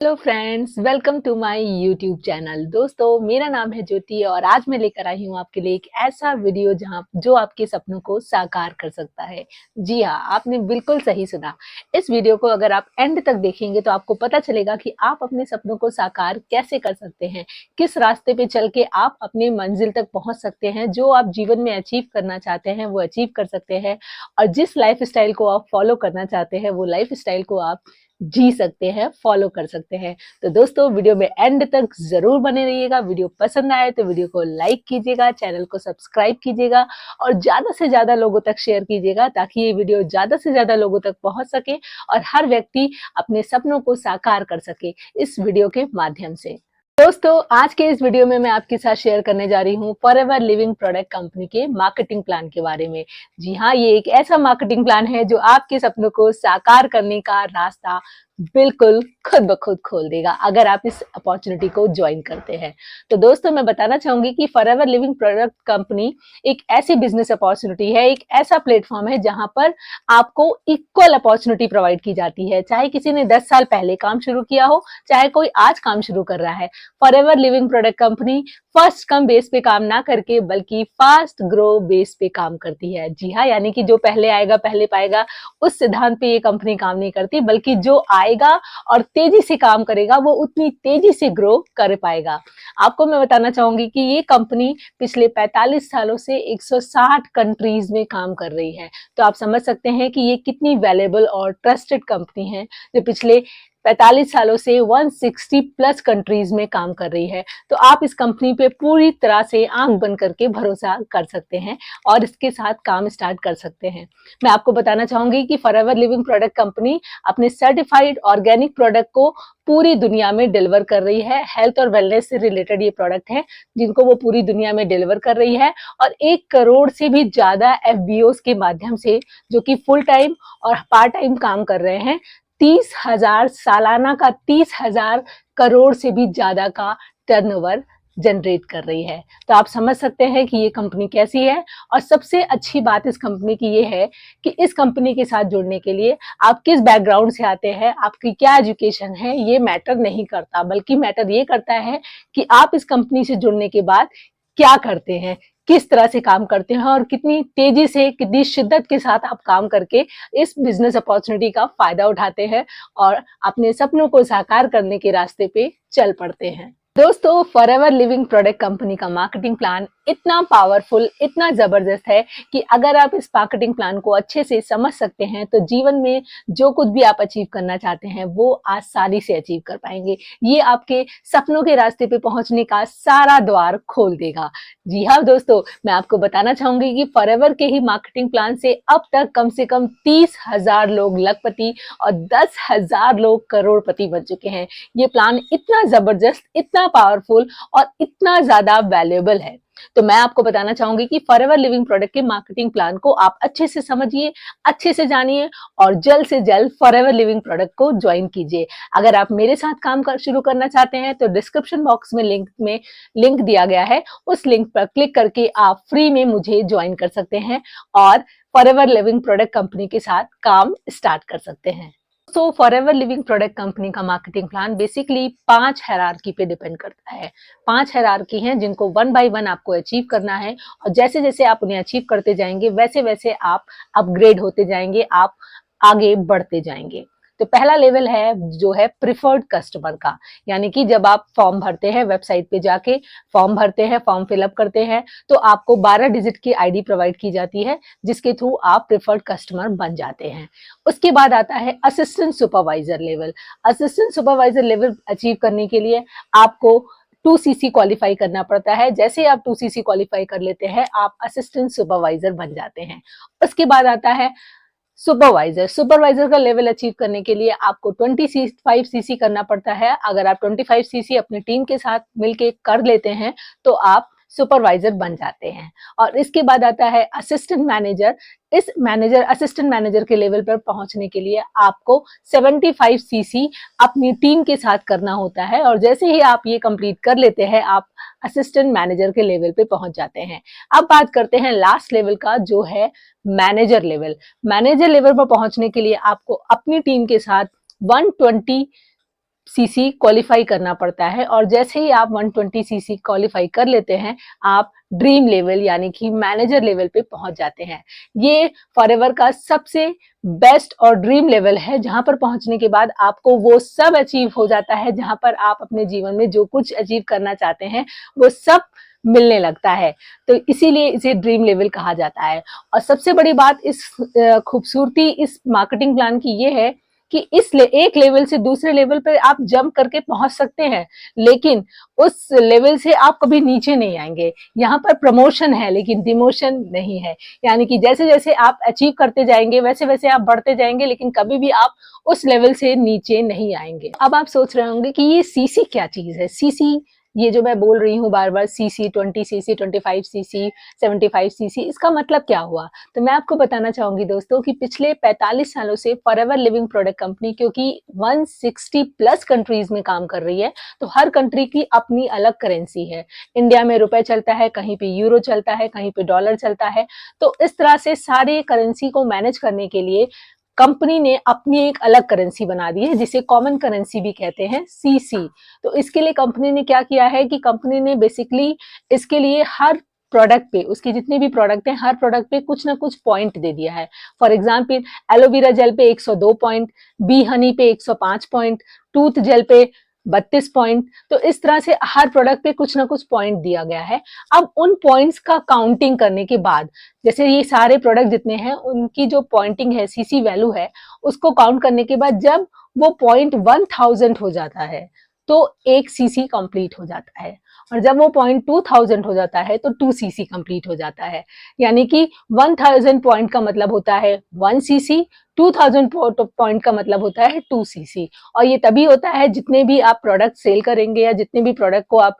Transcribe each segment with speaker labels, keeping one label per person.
Speaker 1: Hello friends, welcome to my YouTube channel. दोस्तों, मेरा नाम है ज्योति और आज मैं लेकर आई हूँ आपके लिए एक ऐसा वीडियो जहाँ जो आपके सपनों को साकार कर सकता है। जी हाँ, आपने बिल्कुल सही सुना। इस वीडियो को अगर आप एंड तक देखेंगे तो आपको पता चलेगा कि आप अपने सपनों को साकार कैसे कर सकते हैं, किस रास्ते पे चल के आप अपनी मंजिल तक पहुंच सकते हैं। जो आप जीवन में अचीव करना चाहते हैं वो अचीव कर सकते हैं और जिस लाइफ स्टाइल को आप फॉलो करना चाहते हैं वो लाइफ स्टाइल को आप जी सकते हैं, फॉलो कर सकते हैं। तो दोस्तों, वीडियो में एंड तक ज़रूर बने रहिएगा। वीडियो पसंद आए तो वीडियो को लाइक कीजिएगा, चैनल को सब्सक्राइब कीजिएगा और ज़्यादा से ज़्यादा लोगों तक शेयर कीजिएगा ताकि ये वीडियो ज़्यादा से ज़्यादा लोगों तक पहुँच सके और हर व्यक्ति अपने सपनों को साकार कर सके इस वीडियो के माध्यम से। दोस्तों, आज के इस वीडियो में मैं आपके साथ शेयर करने जा रही हूँ फॉरएवर लिविंग प्रोडक्ट कंपनी के मार्केटिंग प्लान के बारे में। जी हाँ, ये एक ऐसा मार्केटिंग प्लान है जो आपके सपनों को साकार करने का रास्ता बिल्कुल खुद ब खुद खोल देगा अगर आप इस अपॉर्चुनिटी को ज्वाइन करते हैं। तो दोस्तों, मैं बताना चाहूंगी कि फॉरएवर लिविंग प्रोडक्ट कंपनी एक ऐसी बिजनेस अपॉर्चुनिटी है, एक ऐसा प्लेटफॉर्म है जहां पर आपको इक्वल अपॉर्चुनिटी प्रोवाइड की जाती है। चाहे किसी ने 10 साल पहले काम शुरू किया हो, चाहे कोई आज काम शुरू कर रहा है, forever living product company first come base पे काम ना करके बल्कि फास्ट ग्रो बेस पे काम करती है। जी हाँ, यानी कि जो पहले आएगा पहले पाएगा, उस सिद्धांत पे ये कंपनी काम नहीं करती, बल्कि जो आएगा और तेजी से काम करेगा वो उतनी तेजी से ग्रो कर पाएगा। आपको मैं बताना चाहूंगी कि ये कंपनी पिछले 45 सालों से 160 कंट्रीज में काम कर रही है। तो आप समझ सकते हैं कि ये कितनी वैल्यूएबल और ट्रस्टेड कंपनी है जो पिछले 45 सालों से 160 प्लस कंट्रीज में काम कर रही है। तो आप इस कंपनी पे पूरी तरह से आंख बंद करके भरोसा कर सकते हैं और इसके साथ काम स्टार्ट कर सकते हैं। मैं आपको बताना चाहूंगी कि फॉरएवर लिविंग प्रोडक्ट कंपनी अपने सर्टिफाइड ऑर्गेनिक प्रोडक्ट को पूरी दुनिया में डिलीवर कर रही है। हेल्थ और वेलनेस से रिलेटेड ये प्रोडक्ट है जिनको वो पूरी दुनिया में डिलीवर कर रही है और 1 करोड़ से भी ज्यादा एफबीओस के माध्यम से, जो कि फुल टाइम और पार्ट टाइम काम कर रहे हैं, 30,000 सालाना का 30,000 करोड़ से भी ज्यादा का टर्नओवर जनरेट कर रही है। तो आप समझ सकते हैं कि ये कंपनी कैसी है। और सबसे अच्छी बात इस कंपनी की ये है कि इस कंपनी के साथ जुड़ने के लिए आप किस बैकग्राउंड से आते हैं, आपकी क्या एजुकेशन है, ये मैटर नहीं करता, बल्कि मैटर ये करता है कि आप इस कंपनी से जुड़ने के बाद क्या करते हैं, किस तरह से काम करते हैं और कितनी तेजी से, कितनी शिद्दत के साथ आप काम करके इस बिजनेस अपॉर्चुनिटी का फायदा उठाते हैं और अपने सपनों को साकार करने के रास्ते पे चल पड़ते हैं। दोस्तों, फॉरएवर लिविंग प्रोडक्ट कंपनी का मार्केटिंग प्लान इतना पावरफुल, इतना जबरदस्त है कि अगर आप इस मार्केटिंग प्लान को अच्छे से समझ सकते हैं तो जीवन में जो कुछ भी आप अचीव करना चाहते हैं वो आसानी से अचीव कर पाएंगे। ये आपके सपनों के रास्ते पे पहुंचने का सारा द्वार खोल देगा। जी हाँ दोस्तों, मैं आपको बताना चाहूंगी कि फॉरएवर के ही मार्केटिंग प्लान से अब तक कम से कम 30,000 लोग लखपति और 10,000 लोग करोड़पति बन चुके हैं। ये प्लान इतना जबरदस्त, इतना पावरफुल और इतना ज्यादा वैल्यूएबल है। तो मैं आपको बताना चाहूंगी कि फॉरएवर लिविंग प्रोडक्ट के मार्केटिंग प्लान को आप अच्छे से समझिए, अच्छे से जानिए और जल्द से जल्द फॉरएवर लिविंग प्रोडक्ट को ज्वाइन कीजिए। अगर आप मेरे साथ काम शुरू करना चाहते हैं तो डिस्क्रिप्शन बॉक्स में लिंक दिया गया है, उस लिंक पर क्लिक करके आप फ्री में मुझे ज्वाइन कर सकते हैं और फॉरएवर लिविंग प्रोडक्ट कंपनी के साथ काम स्टार्ट कर सकते हैं। तो फॉरएवर लिविंग प्रोडक्ट कंपनी का मार्केटिंग प्लान बेसिकली 5 हायरार्की पे डिपेंड करता है। 5 हायरार्की हैं जिनको वन बाय वन आपको अचीव करना है और जैसे जैसे आप उन्हें अचीव करते जाएंगे वैसे वैसे आप अपग्रेड होते जाएंगे, आप आगे बढ़ते जाएंगे। तो पहला लेवल है जो है प्रिफर्ड कस्टमर का, यानी कि जब आप फॉर्म भरते हैं, वेबसाइट पे जाके फॉर्म भरते हैं, फॉर्म फिलअप करते हैं, तो आपको 12 डिजिट की आईडी प्रोवाइड की जाती है जिसके थ्रू आप प्रिफर्ड कस्टमर बन जाते हैं। उसके बाद आता है assistant supervisor level. Assistant supervisor level achieve करने के लिए आपको 2CC क्वालिफाई करना पड़ता है। जैसे आप 2CC क्वालिफाई कर लेते हैं, आप असिस्टेंट सुपरवाइजर बन जाते हैं। उसके बाद आता है सुपरवाइजर। सुपरवाइजर का लेवल अचीव करने के लिए आपको 25 CC करना पड़ता है। अगर आप 25 CC अपनी टीम के साथ मिलके कर लेते हैं तो आप सुपरवाइजर बन जाते हैं। और इसके बाद आता है असिस्टेंट मैनेजर। इस असिस्टेंट मैनेजर के लेवल पर पहुंचने के लिए आपको 75 CC अपनी टीम के साथ करना होता है और जैसे ही आप ये कंप्लीट कर लेते हैं आप असिस्टेंट मैनेजर के लेवल पे पहुंच जाते हैं। अब बात करते हैं लास्ट लेवल का जो है मैनेजर लेवल। मैनेजर लेवल पर पहुंचने के लिए आपको अपनी टीम के साथ 120 सीसी क्वालिफाई करना पड़ता है और जैसे ही आप 120 सीसी क्वालिफाई कर लेते हैं, आप ड्रीम लेवल यानी कि मैनेजर लेवल पे पहुंच जाते हैं। ये फॉरएवर का सबसे बेस्ट और ड्रीम लेवल है, जहां पर पहुंचने के बाद आपको वो सब अचीव हो जाता है, जहां पर आप अपने जीवन में जो कुछ अचीव करना चाहते हैं, वो सब मिलने लगता है। तो इसीलिए इसे ड्रीम लेवल कहा जाता है। और सबसे बड़ी बात इस खूबसूरती इस मार्केटिंग प्लान की ये है कि एक लेवल से दूसरे लेवल पे आप जंप करके पहुंच सकते हैं, लेकिन उस लेवल से आप कभी नीचे नहीं आएंगे। यहाँ पर प्रमोशन है लेकिन डिमोशन नहीं है, यानी कि जैसे जैसे आप अचीव करते जाएंगे वैसे वैसे आप बढ़ते जाएंगे, लेकिन कभी भी आप उस लेवल से नीचे नहीं आएंगे। अब आप सोच रहे होंगे कि ये सीसी क्या चीज है। सीसी, ये जो मैं बोल रही हूँ बार बार, सीसी 20 सीसी 25 सीसी 75 सीसी, इसका मतलब क्या हुआ? तो मैं आपको बताना चाहूंगी दोस्तों कि पिछले 45 सालों से फॉरएवर लिविंग प्रोडक्ट कंपनी, क्योंकि 160 प्लस कंट्रीज में काम कर रही है, तो हर कंट्री की अपनी अलग करेंसी है। इंडिया में रुपए चलता है, कहीं पे यूरो चलता है, कहीं पे डॉलर चलता है। तो इस तरह से सारे करेंसी को मैनेज करने के लिए कंपनी ने अपनी एक अलग करेंसी बना दी है, जिसे कॉमन करेंसी भी कहते हैं, सीसी। तो इसके लिए कंपनी ने क्या किया है कि कंपनी ने बेसिकली इसके लिए हर प्रोडक्ट पे, उसके जितने भी प्रोडक्ट हैं, हर प्रोडक्ट पे कुछ ना कुछ पॉइंट दे दिया है। फॉर एग्जाम्पल, एलोवेरा जेल पे 102 पॉइंट, बी हनी पे 105 पॉइंट, टूथ जेल पे 32 पॉइंट। तो इस तरह से हर प्रोडक्ट पे कुछ ना कुछ पॉइंट दिया गया है। अब उन पॉइंट्स का काउंटिंग करने के बाद, जैसे ये सारे प्रोडक्ट जितने हैं उनकी जो पॉइंटिंग है, सीसी वैल्यू है, उसको काउंट करने के बाद जब वो पॉइंट 1000 हो जाता है तो एक सीसी कंप्लीट हो जाता है, और जब वो पॉइंट 2000 हो जाता है तो 2 सीसी कंप्लीट हो जाता है। यानी कि 1000 पॉइंट का मतलब होता है 1 सीसी, 2000 पॉइंट का मतलब होता है 2 सीसी। और ये तभी होता है जितने भी आप प्रोडक्ट सेल करेंगे या जितने भी प्रोडक्ट को आप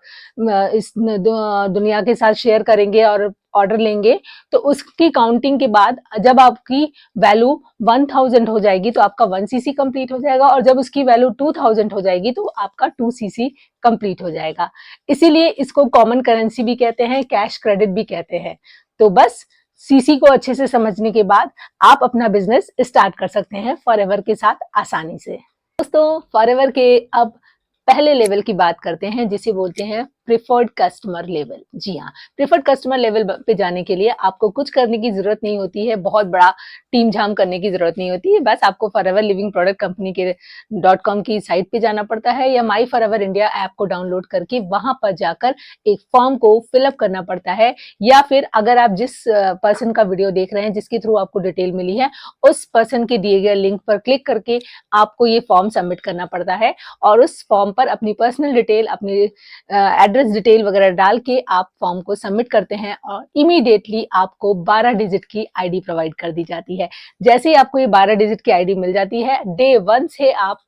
Speaker 1: इस दुनिया के साथ शेयर करेंगे और ऑर्डर लेंगे, तो उसकी काउंटिंग के बाद जब आपकी वैल्यू 1000 हो जाएगी तो आपका 1 सीसी कंप्लीट हो जाएगा, और जब उसकी वैल्यू 2000 हो जाएगी तो आपका 2 सीसी कंप्लीट हो जाएगा। इसीलिए इसको कॉमन करेंसी भी कहते हैं, कैश क्रेडिट भी कहते हैं। तो बस सीसी को अच्छे से समझने के बाद आप अपना बिजनेस स्टार्ट कर सकते हैं फॉरएवर के साथ आसानी से। दोस्तों, फॉरएवर के अब पहले लेवल की बात करते हैं, जिसे बोलते हैं प्रिफर्ड कस्टमर लेवल। जी हाँ, प्रिफर्ड कस्टमर लेवल पे जाने के लिए आपको कुछ करने की जरूरत नहीं होती है, बहुत बड़ा टीम झाम करने की जरूरत नहीं होती है। बस आपको फॉरएवर लिविंग प्रोडक्ट कंपनी के .com की साइट पे जाना पड़ता है, या माई फॉरएवर इंडिया ऐप को डाउनलोड करके वहां पर जाकर एक फॉर्म को फिलअप करना पड़ता है, या फिर अगर आप जिस पर्सन का वीडियो देख रहे हैं, जिसके थ्रू आपको डिटेल मिली है, उस पर्सन के दिए गए लिंक पर क्लिक करके आपको ये फॉर्म सबमिट करना पड़ता है, और उस फॉर्म पर अपनी पर्सनल डिटेल, अपनी एड्रेस डिटेल वगैरह डाल के आप फॉर्म को सबमिट करते हैं, और इमीडिएटली आपको 12 डिजिट की आईडी प्रोवाइड कर दी जाती है। जैसे ही आपको ये 12 डिजिट की आईडी मिल जाती है, डे 1 से आप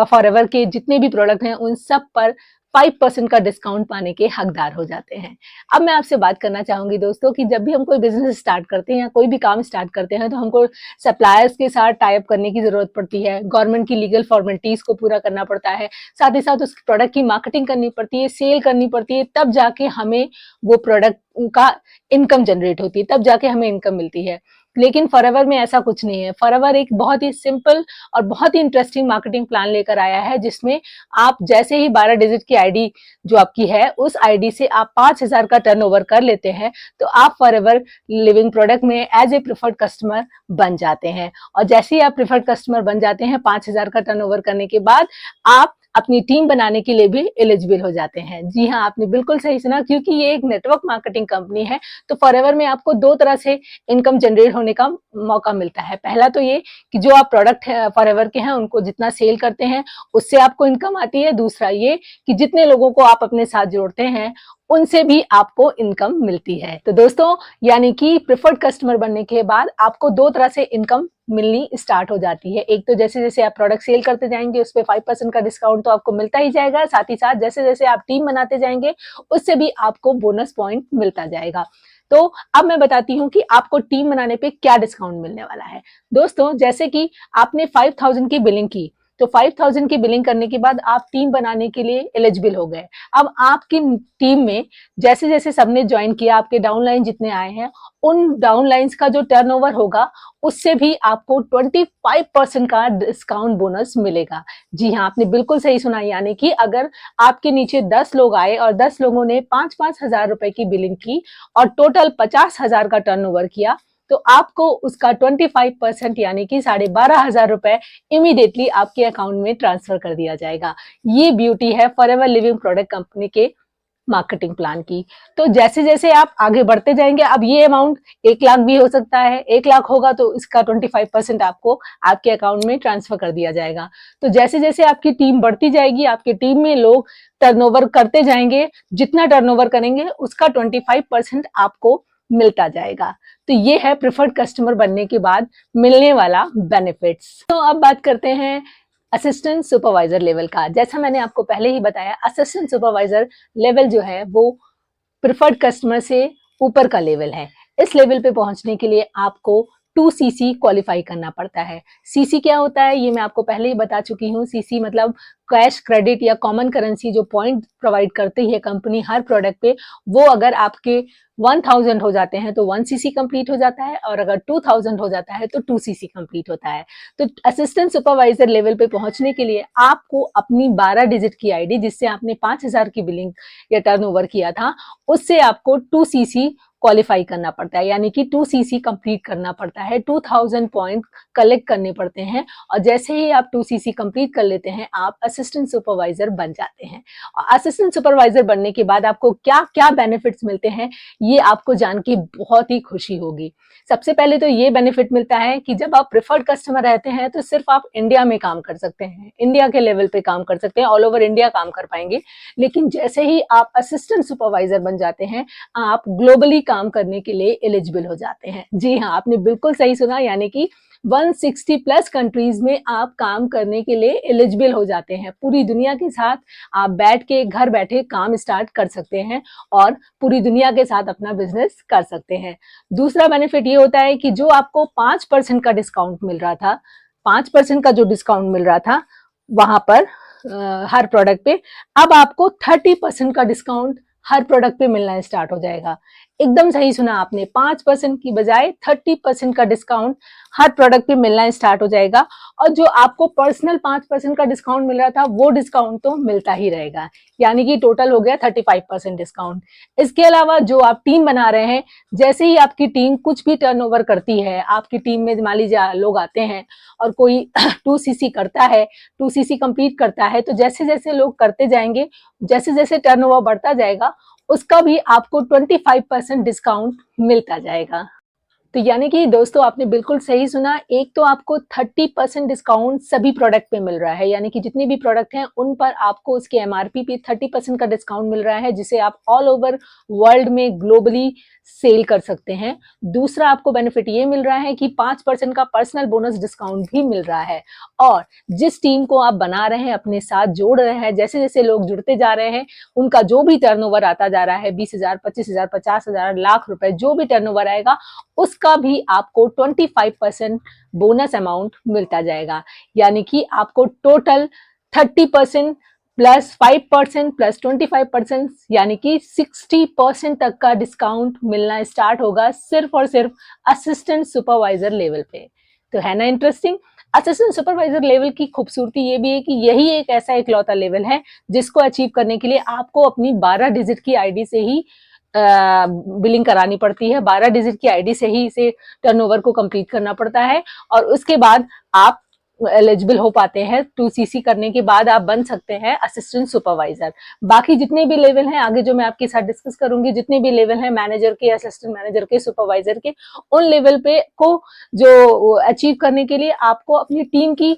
Speaker 1: फॉरएवर के जितने भी प्रोडक्ट हैं उन सब पर 5% का डिस्काउंट पाने के हकदार हो जाते हैं। अब मैं आपसे बात करना चाहूंगी दोस्तों कि जब भी हम कोई बिजनेस स्टार्ट करते हैं या कोई भी काम स्टार्ट करते हैं, तो हमको सप्लायर्स के साथ टाई अप करने की जरूरत पड़ती है, गवर्नमेंट की लीगल फॉर्मेलिटीज को पूरा करना पड़ता है, साथ ही साथ उस प्रोडक्ट की मार्केटिंग करनी पड़ती है, सेल करनी पड़ती है, तब जाके हमें वो प्रोडक्ट का इनकम जनरेट होती है, तब जाके हमें इनकम मिलती है। लेकिन फॉरएवर में ऐसा कुछ नहीं है। फॉरएवर एक बहुत ही सिंपल और बहुत ही इंटरेस्टिंग मार्केटिंग प्लान लेकर आया है, जिसमें आप जैसे ही 12 डिजिट की आईडी जो आपकी है, उस आईडी से आप 5000 का टर्नओवर कर लेते हैं, तो आप फॉरएवर लिविंग प्रोडक्ट में एज ए प्रिफर्ड कस्टमर बन जाते हैं। और जैसे ही आप प्रिफर्ड कस्टमर बन जाते हैं, 5000 का टर्नओवर करने के बाद आप अपनी टीम बनाने के लिए भी एलिजिबल हो जाते हैं। जी हाँ, आपने बिल्कुल सही सुना, क्योंकि ये एक नेटवर्क मार्केटिंग कंपनी है, तो फॉरएवर में आपको 2 तरह से इनकम जनरेट होने का मौका मिलता है। पहला तो ये कि जो आप प्रोडक्ट फॉरएवर के हैं उनको जितना सेल करते हैं उससे आपको इनकम आती है। दूसरा ये कि जितने लोगों को आप अपने साथ जोड़ते हैं उनसे भी आपको इनकम मिलती है। तो दोस्तों, यानी कि प्रिफर्ड कस्टमर बनने के बाद आपको 2 तरह से इनकम मिलनी स्टार्ट हो जाती है। एक तो जैसे जैसे आप प्रोडक्ट सेल करते जाएंगे उस पे 5% का डिस्काउंट तो आपको मिलता ही जाएगा, साथ ही साथ जैसे जैसे आप टीम बनाते जाएंगे उससे भी आपको बोनस पॉइंट मिलता जाएगा। तो अब मैं बताती हूँ कि आपको टीम बनाने पे क्या डिस्काउंट मिलने वाला है। दोस्तों, जैसे कि आपने 5000 की बिलिंग की, तो 5000 की बिलिंग करने के बाद आप टीम बनाने के लिए एलिजिबल हो गए। अब आपकी टीम में जैसे-जैसे सबने जॉइन किया, आपके डाउनलाइन जितने आए हैं, उन डाउनलाइंस का जो टर्नओवर होगा, उससे भी आपको 25% का डिस्काउंट बोनस मिलेगा। जी हाँ, आपने बिल्कुल सही सुना, यानी कि अगर आपके नीचे 10 लोग आए और 10 लोगों ने 5-5 हज़ार रुपए की बिलिंग की और टोटल 50,000 का टर्नओवर किया, तो आपको उसका 25% यानी कि 12,500 रुपए इमीडिएटली आपके अकाउंट में ट्रांसफर कर दिया जाएगा। ये ब्यूटी है फॉरएवर लिविंग प्रोडक्ट कंपनी के मार्केटिंग प्लान की। तो जैसे-जैसे आप आगे बढ़ते जाएँगे, अब ये अमाउंट 1 लाख भी हो सकता है, 1 लाख होगा तो इसका 25% आपको आपके अकाउंट में ट्रांसफर कर दिया जाएगा। तो जैसे-जैसे आपकी टीम बढ़ती जाएगी, आपकी टीम में लोग टर्नओवर करते जाएँगे, जितना टर्नओवर करेंगे उसका 25% आपको मिलता जाएगा। तो ये है प्रेफर्ड कस्टमर बनने के बाद मिलने वाला बेनिफिट्स। तो अब बात करते हैं असिस्टेंट सुपरवाइजर लेवल का। जैसा मैंने आपको पहले ही बताया, असिस्टेंट सुपरवाइजर लेवल जो है वो प्रेफर्ड कस्टमर से ऊपर का लेवल है। इस लेवल पे पहुंचने के लिए आपको 2 CC क्वालिफाई करना पड़ता है। सीसी क्या होता है ये मैं आपको पहले ही बता चुकी हूँ। सीसी मतलब कैश, क्रेडिट या कॉमन करेंसी जो पॉइंट प्रोवाइड करती है कंपनी हर प्रोडक्ट पे, वो अगर आपके 1000 हो जाते हैं तो 1 CC कंप्लीट हो जाता है और अगर 2000 हो जाता है तो 2 CC कंप्लीट होता है। तो असिस्टेंट सुपरवाइजर लेवल पे पहुंचने के लिए आपको अपनी 12 डिजिट की आईडी, जिससे आपने 5000 की बिलिंग या टर्नओवर किया था, उससे आपको 2 CC क्वालिफाई करना पड़ता है, यानी कि 2 CC कंप्लीट करना पड़ता है, 2000 पॉइंट कलेक्ट करने पड़ते हैं और जैसे ही आप 2 CC कंप्लीट कर लेते हैं, आप असिस्टेंट सुपरवाइजर बन जाते हैं। और असिस्टेंट सुपरवाइजर बनने के बाद आपको क्या-क्या बेनिफिट्स मिलते हैं, ये आपको जान के बहुत ही खुशी होगी। सबसे पहले तो ये बेनिफिट मिलता है कि जब आप प्रेफर्ड कस्टमर रहते हैं, तो सिर्फ आप इंडिया में काम कर सकते हैं, इंडिया के लेवल पे काम कर सकते हैं, ऑल ओवर इंडिया काम कर पाएंगे। लेकिन जैसे ही आप असिस्टेंट सुपरवाइजर बन जाते हैं, आप ग्लोबली काम करने के लिए एलिजिबल हो जाते हैं। जी हाँ, आपने बिल्कुल सही सुना, यानी कि 160 प्लस कंट्रीज में आप काम करने के लिए एलिजिबल हो जाते हैं। पूरी दुनिया के साथ आप बैठ के घर बैठे काम स्टार्ट कर सकते हैं और पूरी दुनिया के साथ अपना बिजनेस कर सकते हैं। दूसरा बेनिफिट ये होता है कि जो आपको 5% का डिस्काउंट मिल रहा था, 5% का जो डिस्काउंट मिल रहा था वहां पर हर प्रोडक्ट पे, अब आपको 30% का डिस्काउंट हर प्रोडक्ट पे मिलना स्टार्ट हो जाएगा। एकदम सही सुना आपने, 5% की बजाय 30% का डिस्काउंट हर प्रोडक्ट पे मिलना स्टार्ट हो जाएगा और जो आपको पर्सनल 5% का डिस्काउंट मिल रहा था, वो डिस्काउंट तो मिलता ही रहेगा, यानी कि टोटल हो गया 35% डिस्काउंट। इसके अलावा जो आप टीम बना रहे हैं, जैसे ही आपकी टीम कुछ भी टर्नओवर करती है, आपकी टीम में मान लीजिए लोग आते हैं और कोई 2 CC करता है, 2 CC कंप्लीट करता है, तो जैसे-जैसे लोग करते जाएंगे, जैसे-जैसे टर्नओवर बढ़ता जाएगा, उसका भी आपको 25% डिस्काउंट मिलता जाएगा। तो यानी कि दोस्तों आपने बिल्कुल सही सुना, एक तो आपको 30% डिस्काउंट सभी प्रोडक्ट पे मिल रहा है, यानी कि जितने भी प्रोडक्ट हैं उन पर आपको उसके एमआरपी पे 30% का डिस्काउंट मिल रहा है, जिसे आप ऑल ओवर वर्ल्ड में ग्लोबली सेल कर सकते हैं। दूसरा आपको बेनिफिट ये मिल रहा है कि 5% का पर्सनल बोनस डिस्काउंट भी मिल रहा है और जिस टीम को आप बना रहे हैं, अपने साथ जोड़ रहे हैं, जैसे-जैसे लोग जुड़ते जा रहे हैं, उनका जो भी टर्नओवर आता जा रहा है, 20,000, 25,000, 50,000, लाख रुपए, जो भी टर्नओवर आएगा, उसका भी आपको 25% बोनस अमाउंट मिलता जाएगा, यानी कि आपको टोटल 30% प्लस 5% प्लस 25% यानी कि 60% तक का डिस्काउंट मिलना स्टार्ट होगा सिर्फ और सिर्फ असिस्टेंट सुपरवाइजर लेवल पे। तो है ना इंटरेस्टिंग। असिस्टेंट सुपरवाइजर लेवल की खूबसूरती ये भी है कि यही एक ऐसा इकलौता लेवल है जिसको अचीव करने के लिए आपको अपनी 12 डिजिट की आईडी से ही बिलिंग करानी पड़ती है, 12 डिजिट की आईडी से ही इसे टर्नओवर को कंप्लीट करना पड़ता है और उसके बाद आप एलिजिबल हो पाते हैं। 2 CC करने के बाद आप बन सकते हैं असिस्टेंट सुपरवाइजर। बाकी जितने भी लेवल हैं आगे जो मैं आपके साथ डिस्कस करूंगी, जितने भी लेवल हैं मैनेजर के, असिस्टेंट मैनेजर के, सुपरवाइजर के, उन लेवल पे को जो अचीव करने के लिए आपको अपनी टीम की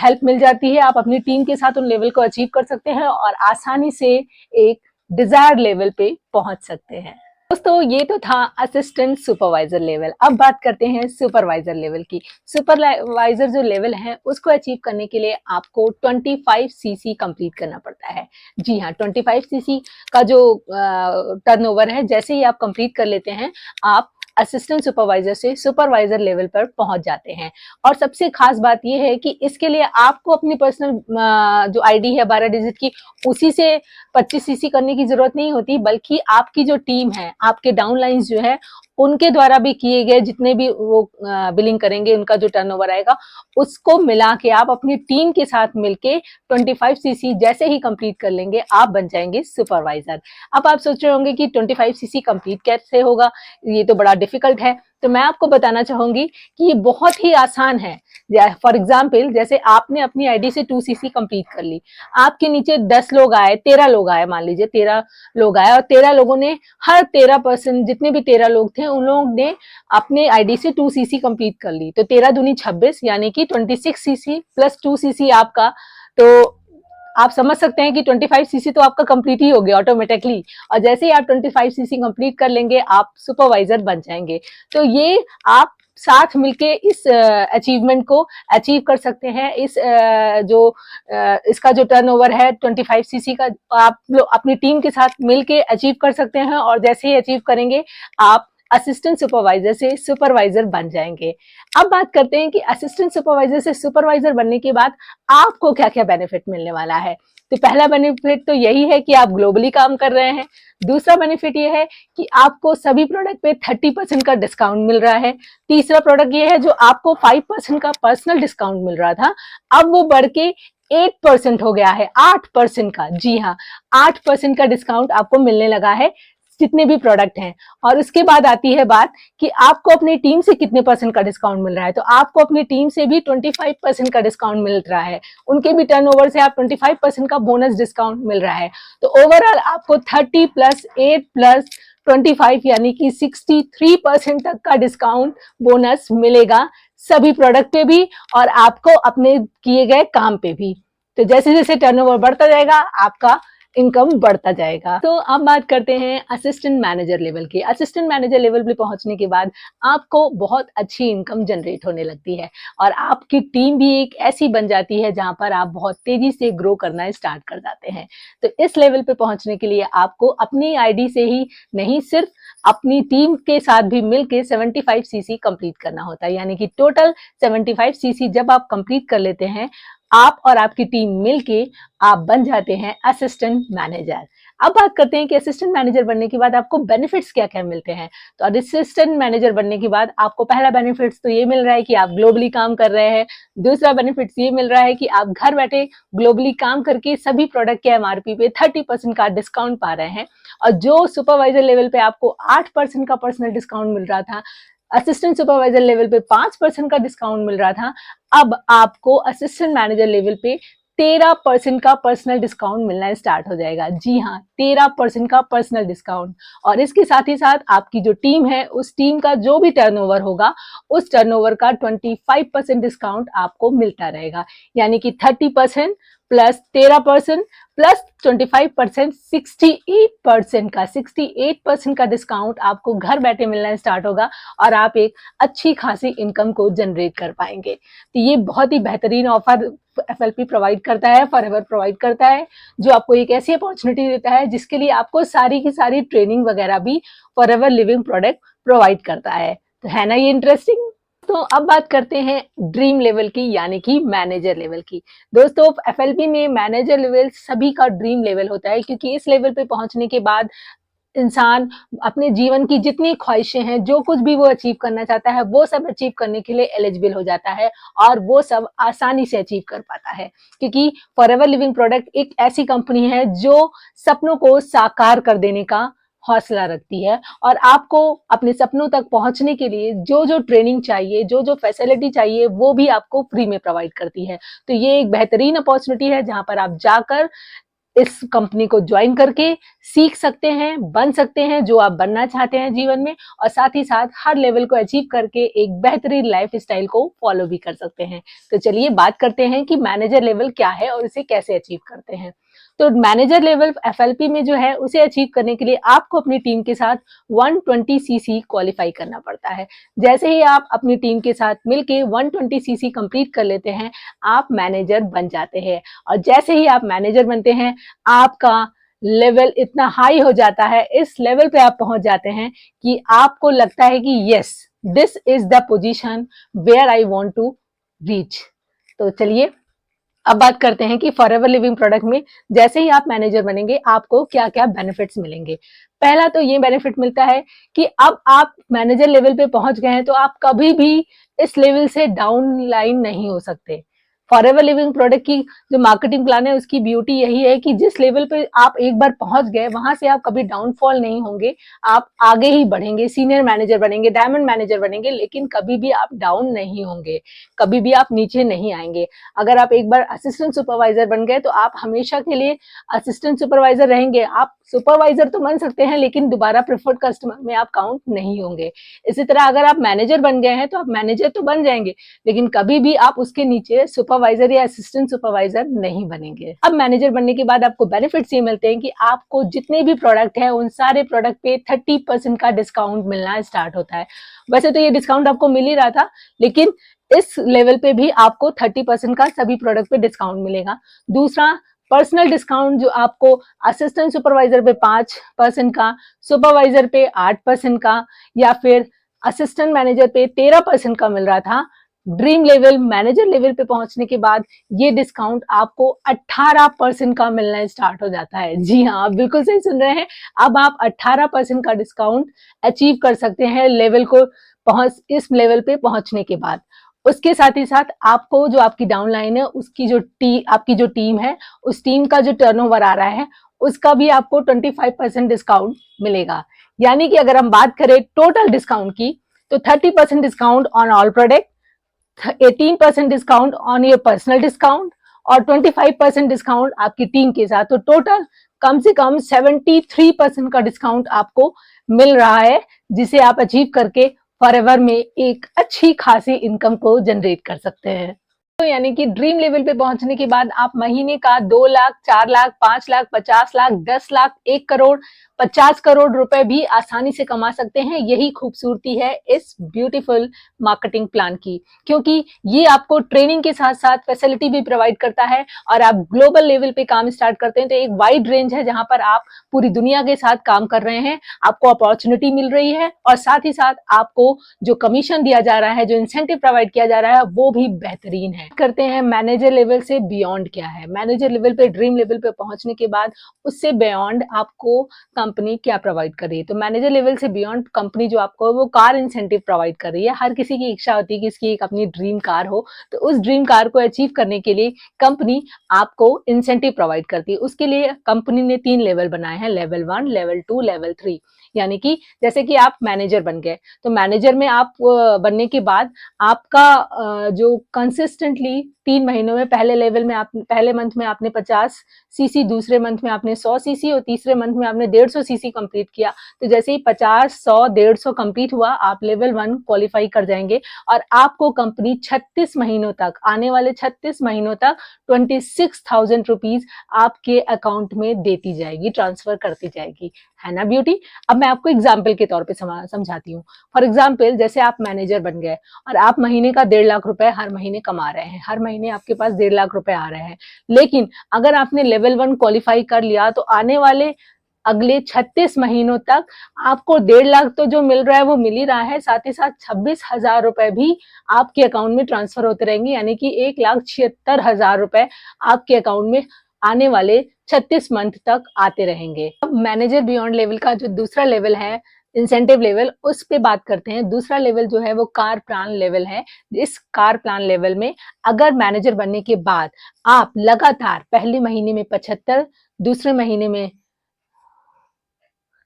Speaker 1: हेल्प मिल जाती है। आप अपनी टीम के साथ उन लेवल को अचीव कर सकते हैं और आसानी से एक डिजायर्ड लेवल पे पहुंच सकते हैं। दोस्तों ये तो था असिस्टेंट सुपरवाइजर लेवल। अब बात करते हैं सुपरवाइजर लेवल की। सुपरवाइजर जो लेवल है उसको अचीव करने के लिए आपको 25 CC कंप्लीट करना पड़ता है। जी हाँ, 25 CC का जो टर्नओवर है, जैसे ही आप कंप्लीट कर लेते हैं, आप असिस्टेंट सुपरवाइजर से सुपरवाइजर लेवल पर पहुंच जाते हैं। और सबसे खास बात ये है कि इसके लिए आपको अपनी पर्सनल जो आईडी है 12 डिजिट की, उसी से 25 सीसी करने की जरूरत नहीं होती, बल्कि आपकी जो टीम है, आपके डाउनलाइंस जो है, उनके द्वारा भी किए गए जितने भी वो बिलिंग करेंगे, उनका जो टर्नओवर आएगा, उसको मिला के आप अपनी टीम के साथ मिलके 25 सीसी जैसे ही कंप्लीट कर लेंगे, आप बन जाएंगे सुपरवाइजर। अब आप सोच रहे होंगे कि 25 सीसी कंप्लीट कैसे होगा, ये तो बड़ा डिफिकल्ट है। तो मैं आपको बताना चाहूंगी कि ये बहुत ही आसान है। फॉर एग्जाम्पल, जैसे आपने अपनी आईडी से 2 सीसी कंप्लीट कर ली, आपके नीचे 10 लोग आए, 13 लोग आए, मान लीजिए 13 लोग आए, और 13 लोगों ने, हर 13% जितने भी 13 लोग थे, उन लोगों ने अपने आईडी से 2 सीसी कंप्लीट कर ली। तो 13 दूनी 26, यानी कि 26 सीसी प्लस 2 सीसी आपका। तो आप समझ सकते हैं कि 25 सीसी तो आपका कंप्लीट ही हो गया ऑटोमेटिकली। और जैसे ही आप 25 सीसी कंप्लीट कर लेंगे, आप सुपरवाइजर बन जाएंगे। तो ये आप साथ मिलके इस अचीवमेंट को अचीव कर सकते हैं। इसका जो टर्नओवर है 25 सीसी का, आप लोग अपनी टीम के साथ मिलके अचीव कर सकते हैं। और जैसे ही अचीव करेंगे, आप असिस्टेंट सुपरवाइजर से सुपरवाइजर बन जाएंगे। अब बात करते हैं कि असिस्टेंट सुपरवाइजर से सुपरवाइजर बनने के बाद आपको क्या क्या बेनिफिट मिलने वाला है। तो पहला बेनिफिट तो यही है कि आप ग्लोबली काम कर रहे हैं। दूसरा बेनिफिट ये है कि आपको सभी प्रोडक्ट पे 30% का डिस्काउंट मिल रहा है। तीसरा प्रोडक्ट ये है, जो आपको 5% का पर्सनल डिस्काउंट मिल रहा था, अब वो बढ़ के 8% हो गया है, 8% का। जी हाँ, 8% का डिस्काउंट आपको मिलने लगा है जितने भी प्रोडक्ट हैं। और उसके बाद आती है बात कि आपको अपनी टीम से कितने परसेंट का डिस्काउंट मिल रहा है। तो आपको अपनी टीम से भी 25% का डिस्काउंट मिल रहा है। उनके भी टर्नओवर से आप 25% का बोनस डिस्काउंट मिल रहा है। तो ओवरऑल आपको 30 प्लस 8 प्लस 25 यानी कि 63% तक का डिस्काउंट बोनस मिलेगा, सभी प्रोडक्ट पे भी और आपको अपने किए गए काम पे भी। तो जैसे जैसे टर्नओवर बढ़ता जाएगा, आपका इनकम बढ़ता जाएगा। तो अब बात करते हैं असिस्टेंट मैनेजर लेवल की। असिस्टेंट मैनेजर लेवल पे पहुंचने के बाद आपको बहुत अच्छी इनकम जनरेट होने लगती है, और आपकी टीम भी एक ऐसी बन जाती है जहां पर आप बहुत तेजी से ग्रो करना स्टार्ट कर जाते हैं। तो इस लेवल पे पहुंचने के लिए आपको अपनी आईडी से ही नहीं, सिर्फ अपनी टीम के साथ भी मिलकर 75 सीसी कंप्लीट करना होता है। यानी कि टोटल 75 सीसी जब आप कंप्लीट कर लेते हैं, आप और आपकी टीम मिलके आप बन जाते हैं असिस्टेंट मैनेजर। अब बात करते हैं कि असिस्टेंट मैनेजर बनने के बाद आपको बेनिफिट्स क्या क्या मिलते हैं। तो असिस्टेंट मैनेजर बनने के बाद आपको पहला बेनिफिट्स तो ये मिल रहा है कि आप ग्लोबली काम कर रहे हैं। दूसरा बेनिफिट्स ये मिल रहा है कि आप घर बैठे ग्लोबली काम करके सभी प्रोडक्ट के एमआरपी पे 30% का डिस्काउंट पा रहे हैं। और जो सुपरवाइजर लेवल पे आपको 8% का पर्सनल डिस्काउंट मिल रहा था, असिस्टेंट सुपरवाइजर लेवल पे 5% का डिस्काउंट मिल रहा था, अब आपको असिस्टेंट मैनेजर लेवल पे 13% का पर्सनल डिस्काउंट मिलना स्टार्ट हो जाएगा। जी हाँ, 13% का पर्सनल डिस्काउंट। और इसके साथ ही साथ आपकी जो टीम है, उस टीम का जो भी टर्नओवर होगा, उस टर्नओवर का 25% डिस्काउंट आपको मिलता रहेगा। यानी कि 30% प्लस 13% प्लस 25%, 68% का डिस्काउंट आपको घर बैठे मिलना स्टार्ट होगा, और आप एक अच्छी खासी इनकम को जनरेट कर पाएंगे। तो ये बहुत ही बेहतरीन ऑफर एफएलपी प्रोवाइड करता है, फॉरएवर प्रोवाइड करता है, जो आपको एक ऐसी अपॉर्चुनिटी देता है जिसके लिए आपको सारी की सारी ट्रेनिंग वगैरह भी फॉरएवर लिविंग प्रोडक्ट प्रोवाइड करता है। तो है ना ये इंटरेस्टिंग। तो अब बात करते हैं ड्रीम लेवल की, यानी कि मैनेजर लेवल की। दोस्तों, एफएलपी में मैनेजर लेवल सभी का ड्रीम लेवल होता है, क्योंकि इस लेवल पे पहुंचने के बाद इंसान अपने जीवन की जितनी ख्वाहिशें हैं, जो कुछ भी वो अचीव करना चाहता है, वो सब अचीव करने के लिए एलिजिबल हो जाता है, और वो सब आसानी से अचीव कर पाता है। क्योंकि फॉरएवर लिविंग प्रोडक्ट एक ऐसी कंपनी है जो सपनों को साकार कर देने का हौसला रखती है, और आपको अपने सपनों तक पहुंचने के लिए जो जो ट्रेनिंग चाहिए, जो जो फैसिलिटी चाहिए, वो भी आपको फ्री में प्रोवाइड करती है। तो ये एक बेहतरीन अपॉर्चुनिटी है जहां पर आप जाकर इस कंपनी को ज्वाइन करके सीख सकते हैं, बन सकते हैं जो आप बनना चाहते हैं जीवन में, और साथ ही साथ हर लेवल को अचीव करके एक बेहतरीन लाइफ स्टाइल को फॉलो भी कर सकते हैं। तो चलिए बात करते हैं कि मैनेजर लेवल क्या है और इसे कैसे अचीव करते हैं। तो मैनेजर लेवल एफएलपी में जो है, उसे अचीव करने के लिए आपको अपनी टीम के साथ 120 सीसी क्वालिफाई करना पड़ता है। जैसे ही आप अपनी टीम के साथ मिलके 120 सीसी कंप्लीट कर लेते हैं, आप मैनेजर बन जाते हैं। और जैसे ही आप मैनेजर बनते हैं, आपका लेवल इतना हाई हो जाता है, इस लेवल पे आप पहुंच जाते हैं कि आपको लगता है कि yes, this is the position where I want to reach. तो चलिए अब बात करते हैं कि फॉरएवर लिविंग प्रोडक्ट में जैसे ही आप मैनेजर बनेंगे आपको क्या क्या बेनिफिट्स मिलेंगे। पहला तो ये बेनिफिट मिलता है कि अब आप मैनेजर लेवल पे पहुंच गए हैं तो आप कभी भी इस लेवल से डाउन लाइन नहीं हो सकते। फॉरएवर लिविंग प्रोडक्ट की जो मार्केटिंग प्लान है उसकी ब्यूटी यही है कि जिस लेवल पे आप एक बार पहुंच गए वहां से आप कभी डाउनफॉल नहीं होंगे, आप आगे ही बढ़ेंगे, सीनियर मैनेजर बनेंगे, डायमंड मैनेजर बनेंगे, लेकिन कभी भी आप डाउन नहीं होंगे, कभी भी आप नीचे नहीं आएंगे। अगर आप एक बार असिस्टेंट सुपरवाइजर बन गए तो आप हमेशा के लिए असिस्टेंट सुपरवाइजर रहेंगे। आप सुपरवाइजर तो बन सकते हैं लेकिन दोबारा प्रेफर्ड कस्टमर में आप काउंट नहीं होंगे। इसी तरह अगर आप मैनेजर बन गए हैं तो आप मैनेजर तो बन जाएंगे लेकिन कभी भी आप उसके नीचे सुपरवाइजर या असिस्टेंट सुपरवाइजर नहीं बनेंगे। अब मैनेजर बनने के बाद आपको बेनिफिट्स ये मिलते हैं कि आपको जितने भी प्रोडक्ट है उन सारे प्रोडक्ट पे 30% का डिस्काउंट मिलना स्टार्ट होता है। वैसे तो ये डिस्काउंट आपको मिल ही रहा था लेकिन इस लेवल पे भी आपको 30% का सभी प्रोडक्ट पे डिस्काउंट मिलेगा। दूसरा, पर्सनल डिस्काउंट जो आपको असिस्टेंट सुपरवाइजर पे 5% का, सुपरवाइजर पे 8% का या फिर असिस्टेंट मैनेजर पे 13% का मिल रहा था, ड्रीम लेवल मैनेजर लेवल पे पहुंचने के बाद ये डिस्काउंट आपको 18% का मिलना स्टार्ट हो जाता है। जी हाँ, आप बिल्कुल सही सुन रहे हैं। अब आप 18% का डिस्काउंट अचीव कर सकते हैं लेवल को पहुंच इस लेवल पे पहुंचने के बाद। उसके साथ ही साथ आपको जो आपकी डाउनलाइन है उसकी आपकी जो टीम है उस टीम का जो टर्नओवर आ रहा है उसका भी आपको 25% डिस्काउंट मिलेगा। यानी कि अगर हम बात करें टोटल डिस्काउंट की तो 30% discount on all product, 18% discount on your personal discount और 25% डिस्काउंट आपकी टीम के साथ। तो टोटल कम से कम 73% का डिस्काउंट आपको मिल रहा है जिसे आप अचीव करके फॉरएवर में एक अच्छी खासी इनकम को जनरेट कर सकते हैं। तो यानी कि ड्रीम लेवल पे पहुंचने के बाद आप महीने का 2 लाख, 4 लाख, 5 लाख, 50 लाख, 10 लाख, 1 करोड़, 50 करोड़ रुपए भी आसानी से कमा सकते हैं। यही खूबसूरती है इस ब्यूटीफुल मार्केटिंग प्लान की, क्योंकि ये आपको ट्रेनिंग के साथ साथ फैसिलिटी भी प्रोवाइड करता है और आप ग्लोबल लेवल पे काम स्टार्ट करते हैं तो एक वाइड रेंज है जहां पर आप पूरी दुनिया के साथ काम कर रहे हैं, आपको अपॉर्चुनिटी मिल रही है और साथ ही साथ आपको जो कमीशन दिया जा रहा है, जो इंसेंटिव प्रोवाइड किया जा रहा है वो भी बेहतरीन है। करते हैं मैनेजर लेवल से बियॉन्ड क्या है। मैनेजर लेवल पे, ड्रीम लेवल पे पहुंचने के बाद उससे बियॉन्ड आपको कंपनी क्या प्रोवाइड कर रही है। तो मैनेजर लेवल से बियॉन्ड कंपनी जो आपको वो कार इंसेंटिव प्रोवाइड कर रही है। हर किसी की इच्छा होती है कि इसकी एक अपनी ड्रीम कार हो, तो उस ड्रीम कार को अचीव करने के लिए कंपनी आपको इंसेंटिव प्रोवाइड करती है। उसके लिए कंपनी ने 3 लेवल बनाए हैं, लेवल 1, लेवल 2, लेवल 3। यानी कि जैसे कि आप मैनेजर बन गए तो मैनेजर में आप बनने के बाद आपका जो कंसिस्टेंटली 3 महीनों में पहले लेवल में आप पहले मंथ में आपने 50 सीसी, दूसरे मंथ में आपने 100 सीसी और तीसरे मंथ में आपने 150 सीसी कंप्लीट किया। तो जैसे ही 50, 100, 150 कंप्लीट हुआ आप लेवल 1 क्वालिफाई कर जाएंगे और आपको कंपनी 36 महीनों तक, आने वाले 36 महीनों तक 26,000 रुपीज आपके अकाउंट में देती जाएगी, ट्रांसफर करती जाएगी। है ना ब्यूटी? अब मैं आपको एग्जाम्पल के तौर पे समझाती हूँ। फॉर एग्जाम्पल जैसे आप मैनेजर बन गए और आप महीने का 1.5 लाख रुपए हर महीने कमा रहे हैं, हर महीने आपके पास 1.5 लाख रुपए आ रहे हैं, लेकिन अगर आपने लेवल 1 क्वालिफाई कर लिया तो आने वाले अगले 36 महीनों तक आपको 1.5 लाख तो जो मिल रहा है वो मिल ही रहा है, साथ ही साथ 26,000 रुपए भी आपके अकाउंट में ट्रांसफर होते रहेंगे, यानी कि 1,76,000 रुपए आपके अकाउंट में आने वाले 36 मंथ तक आते रहेंगे। अब मैनेजर बियॉन्ड लेवल का जो दूसरा लेवल है, इंसेंटिव लेवल, उस पे बात करते हैं। दूसरा लेवल जो है वो कार प्लान लेवल है। इस कार प्लान लेवल में अगर मैनेजर बनने के बाद आप लगातार पहले महीने में 75, दूसरे महीने में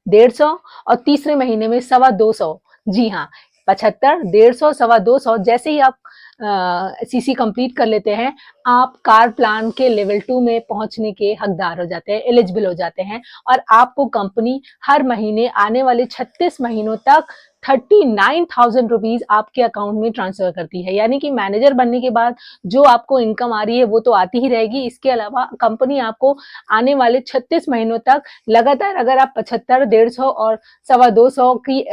Speaker 1: 150 और तीसरे महीने में 225। जी हाँ, 75, 150, 225 जैसे ही आप सीसी कंप्लीट कर लेते हैं, आप कार प्लान के लेवल 2 में पहुंचने के हकदार हो जाते हैं, एलिजिबल हो जाते हैं और आपको कंपनी हर महीने आने वाले 36 महीनों तक 39,000 रुपीज आपके अकाउंट में ट्रांसफर करती है। यानी कि मैनेजर बनने के बाद जो आपको इनकम आ रही है वो तो आती ही रहेगी, इसके अलावा कंपनी आपको आने वाले 36 महीनों तक लगातार, अगर आप 75, 150 और 225 की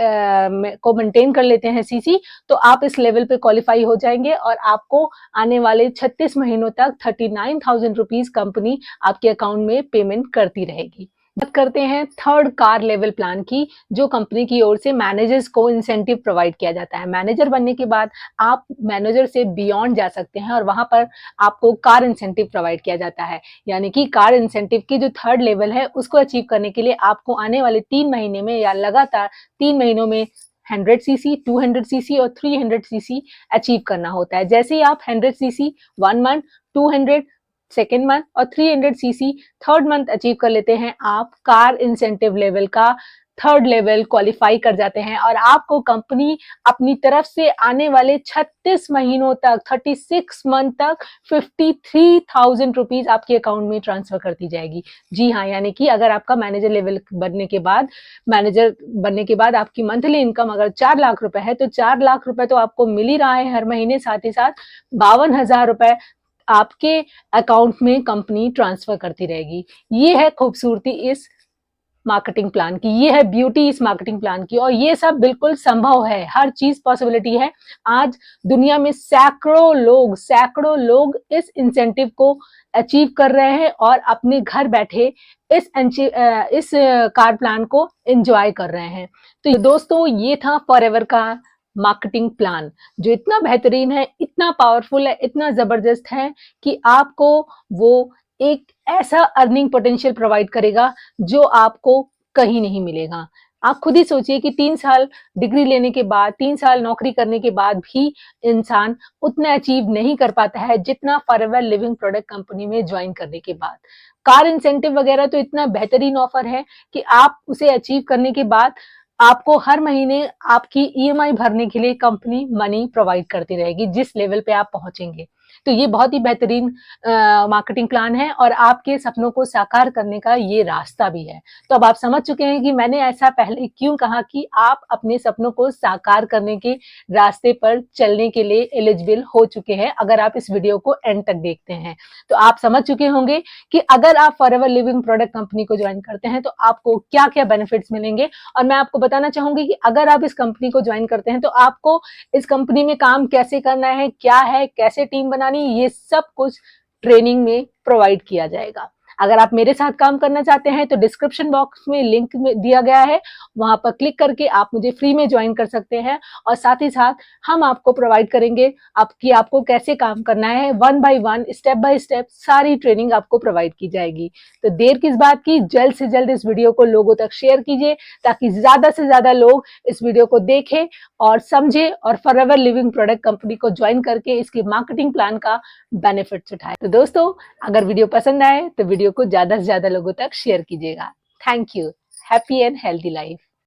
Speaker 1: को मेंटेन कर लेते हैं सीसी, तो आप इस लेवल पे क्वालिफाई हो जाएंगे और आपको आने वाले 36 महीनों तक 39,000 रुपीज कंपनी आपके अकाउंट में पेमेंट करती रहेगी। बात करते हैं थर्ड कार लेवल प्लान की, जो कंपनी की ओर से मैनेजर्स को इंसेंटिव प्रोवाइड किया जाता है। मैनेजर बनने के बाद आप मैनेजर से बियॉन्ड जा सकते हैं और वहाँ पर आपको कार इंसेंटिव प्रोवाइड किया जाता है। यानी कि कार इंसेंटिव की जो थर्ड लेवल है, उसको अचीव करने के लिए आपको आने वाले 3 महीने में या लगातार 3 महीनों में 100 सीसी, 200 सीसी और 300 सीसी अचीव करना होता है। जैसे ही आप 100 सीसी 1 मंथ, 200 सेकंड मंथ और 300 सीसी थर्ड मंथ अचीव कर लेते हैं, आप कार इंसेंटिव लेवल का थर्ड लेवल क्वालिफाई कर जाते हैं और आपको कंपनी अपनी तरफ से आने वाले 36 महीनों तक 36 मंथ तक 53,000 रुपीज आपके अकाउंट में ट्रांसफर करती जाएगी। जी हाँ, यानी कि अगर आपका मैनेजर बनने के बाद आपकी मंथली इनकम अगर 4 लाख रुपए है, तो 4 लाख रुपए तो आपको मिल ही रहा है हर महीने, साथ ही साथ 52,000 रुपए आपके अकाउंट में कंपनी ट्रांसफर करती रहेगी। ये है खूबसूरती इस मार्केटिंग प्लान की, ये है ब्यूटी इस मार्केटिंग प्लान की, और ये सब बिल्कुल संभव है, हर चीज पॉसिबिलिटी है। आज दुनिया में सैकड़ों लोग इस इंसेंटिव को अचीव कर रहे हैं और अपने घर बैठे इस कार प्लान को एंजॉय कर रहे हैं। तो दोस्तों, ये था फॉरएवर का मार्केटिंग प्लान, जो इतना बेहतरीन है, इतना पावरफुल है, इतना जबरदस्त है कि आपको वो एक ऐसा अर्निंग पोटेंशियल प्रोवाइड करेगा जो आपको कहीं नहीं मिलेगा। आप खुद ही सोचिए कि 3 साल डिग्री लेने के बाद, 3 साल नौकरी करने के बाद भी इंसान उतना अचीव नहीं कर पाता है जितना फॉरएवर लिविंग प्रोडक्ट कंपनी में ज्वाइन करने के बाद। कार इंसेंटिव वगैरह तो इतना बेहतरीन ऑफर है कि आप उसे अचीव करने के बाद आपको हर महीने आपकी ईएमआई भरने के लिए कंपनी मनी प्रोवाइड करती रहेगी जिस लेवल पे आप पहुंचेंगे। तो ये बहुत ही बेहतरीन मार्केटिंग प्लान है और आपके सपनों को साकार करने का ये रास्ता भी है। तो अब आप समझ चुके हैं कि मैंने ऐसा पहले क्यों कहा कि आप अपने सपनों को साकार करने के रास्ते पर चलने के लिए एलिजिबल हो चुके हैं, अगर आप इस वीडियो को एंड तक देखते हैं। तो आप समझ चुके होंगे कि अगर आप फॉरएवर लिविंग प्रोडक्ट कंपनी को ज्वाइन करते हैं तो आपको क्या-क्या बेनिफिट्स मिलेंगे, और मैं आपको बताना चाहूंगी कि अगर आप इस कंपनी को ज्वाइन करते हैं तो आपको इस कंपनी में काम कैसे करना है, क्या है, कैसे टीम बनानी, ये सब कुछ ट्रेनिंग में प्रोवाइड किया जाएगा। अगर आप मेरे साथ काम करना चाहते हैं तो डिस्क्रिप्शन बॉक्स में लिंक में दिया गया है, वहां पर क्लिक करके आप मुझे फ्री में ज्वाइन कर सकते हैं और साथ ही साथ हम आपको प्रोवाइड करेंगे आपको कैसे काम करना है, one by one, step by step सारी ट्रेनिंग आपको प्रोवाइड की जाएगी। तो देर किस बात की, जल्द से जल्द इस वीडियो को लोगों तक शेयर कीजिए ताकि ज्यादा से ज्यादा लोग इस वीडियो को देखें और समझे और फॉरएवर लिविंग प्रोडक्ट कंपनी को ज्वाइन करके इसकी मार्केटिंग प्लान का बेनिफिट्स उठाए। तो दोस्तों, अगर वीडियो पसंद आए तो वीडियो को ज्यादा से ज्यादा लोगों तक शेयर कीजिएगा। Thank you. Happy and healthy life.